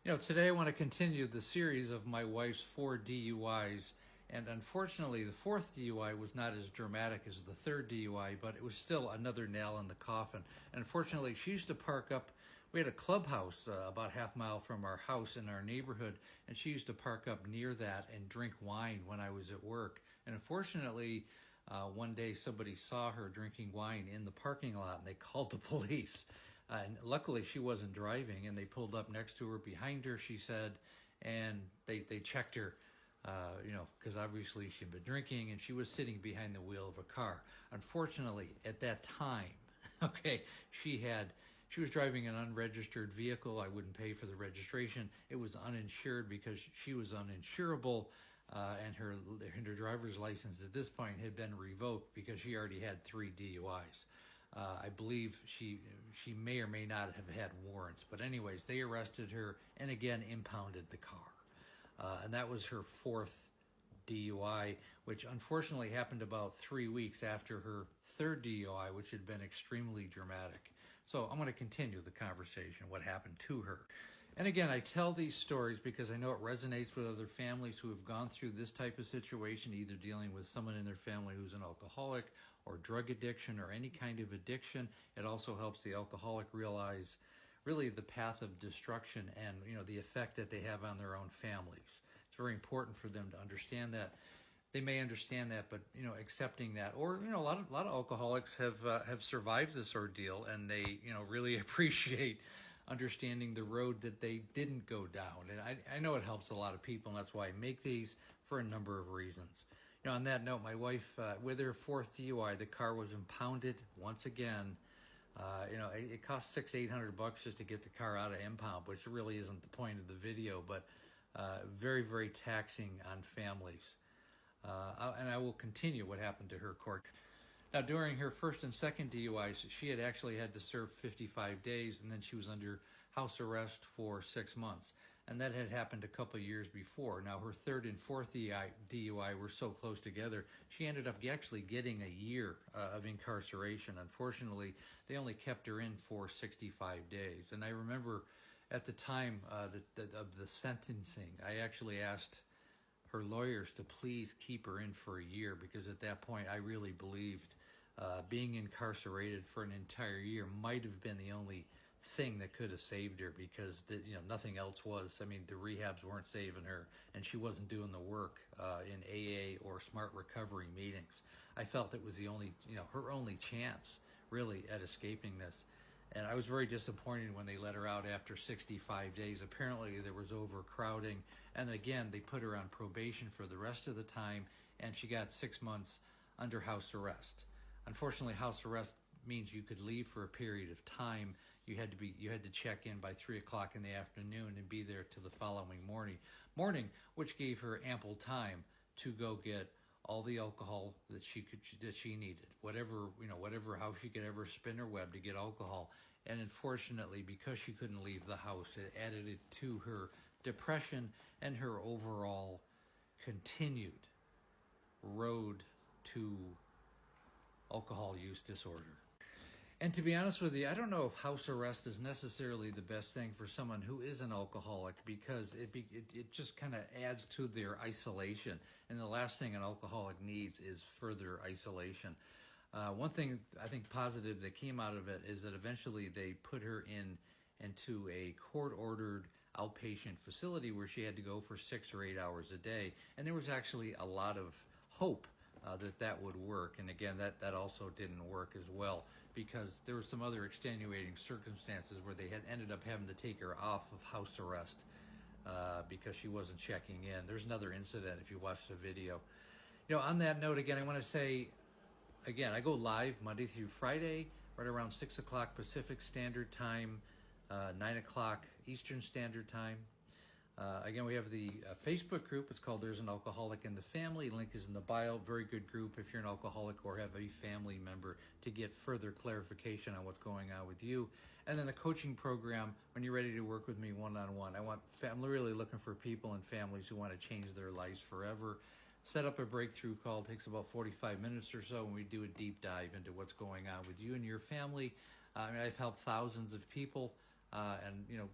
Today I want to continue the series of my wife's 4 DUIs, and unfortunately, the fourth DUI was not as dramatic as the third DUI, but it was still another nail in the coffin. And unfortunately, she used to park up. We had a clubhouse about half mile from our house in our neighborhood, and she used to park up near that and drink wine when I was at work. And unfortunately, one day somebody saw her drinking wine in the parking lot, and they called the police. And luckily she wasn't driving, and they pulled up next to her, behind her, she said, and they checked her, because obviously she'd been drinking, and she was sitting behind the wheel of a car. Unfortunately, at that time, she was driving an unregistered vehicle. I wouldn't pay for the registration. It was uninsured because she was uninsurable, and her driver's license at this point had been revoked because she already had 3 DUIs. I believe she may or may not have had warrants. But anyways, they arrested her and again impounded the car. And that was her 4th DUI, which unfortunately happened about 3 weeks after her 3rd DUI, which had been extremely dramatic. So I'm going to continue the conversation, what happened to her. And again, I tell these stories because I know it resonates with other families who have gone through this type of situation, either dealing with someone in their family who's an alcoholic or drug addiction or any kind of addiction. It also helps the alcoholic realize really the path of destruction and the effect that they have on their own families. It's very important for them to understand that. They may understand that, but accepting that, or a lot of alcoholics have survived this ordeal, and they really appreciate understanding the road that they didn't go down. And I know it helps a lot of people, and that's why I make these for a number of reasons. On that note, my wife, with her 4th DUI, the car was impounded once again. It cost $600-800 just to get the car out of impound, which really isn't the point of the video, but very, very taxing on families. And I will continue what happened to her court. Now, during her 1st and 2nd DUIs, she had actually had to serve 55 days, and then she was under house arrest for 6 months. And that had happened a couple of years before. Now, her 3rd and 4th DUI were so close together, she ended up actually getting a year of incarceration. Unfortunately, they only kept her in for 65 days. And I remember at the time of the sentencing, I actually asked her lawyers to please keep her in for a year, because at that point I really believed being incarcerated for an entire year might have been the only thing that could have saved her, because nothing else was. I mean, the rehabs weren't saving her, and she wasn't doing the work in AA or smart recovery meetings. I felt it was the only, her only chance really at escaping this. And I was very disappointed when they let her out after 65 days. Apparently there was overcrowding. And again, they put her on probation for the rest of the time, and she got 6 months under house arrest. Unfortunately, house arrest means you could leave for a period of time. You had to check in by 3 o'clock in the afternoon and be there till the following morning, which gave her ample time to go get all the alcohol that she needed, whatever how she could ever spin her web to get alcohol. And unfortunately, because she couldn't leave the house, it added it to her depression and her overall continued road to alcohol use disorder. And to be honest with you, I don't know if house arrest is necessarily the best thing for someone who is an alcoholic, because it just kind of adds to their isolation. And the last thing an alcoholic needs is further isolation. One thing I think positive that came out of it is that eventually they put her into a court-ordered outpatient facility where she had to go for 6 or 8 hours a day. And there was actually a lot of hope that would work. And again, that also didn't work as well, because there were some other extenuating circumstances where they had ended up having to take her off of house arrest because she wasn't checking in. There's another incident if you watch the video. On that note, again, I want to say, again, I go live Monday through Friday, right around 6 o'clock Pacific Standard Time, 9 o'clock Eastern Standard Time. Again, we have the Facebook group. It's called There's an Alcoholic in the Family. Link is in the bio. Very good group if you're an alcoholic or have a family member to get further clarification on what's going on with you. And then the coaching program, when you're ready to work with me one-on-one. I'm really looking for people and families who want to change their lives forever. Set up a breakthrough call. It takes about 45 minutes or so, and we do a deep dive into what's going on with you and your family. I've helped thousands of people, and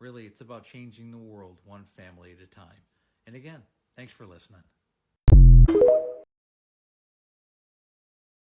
Really, it's about changing the world one family at a time. And again, thanks for listening.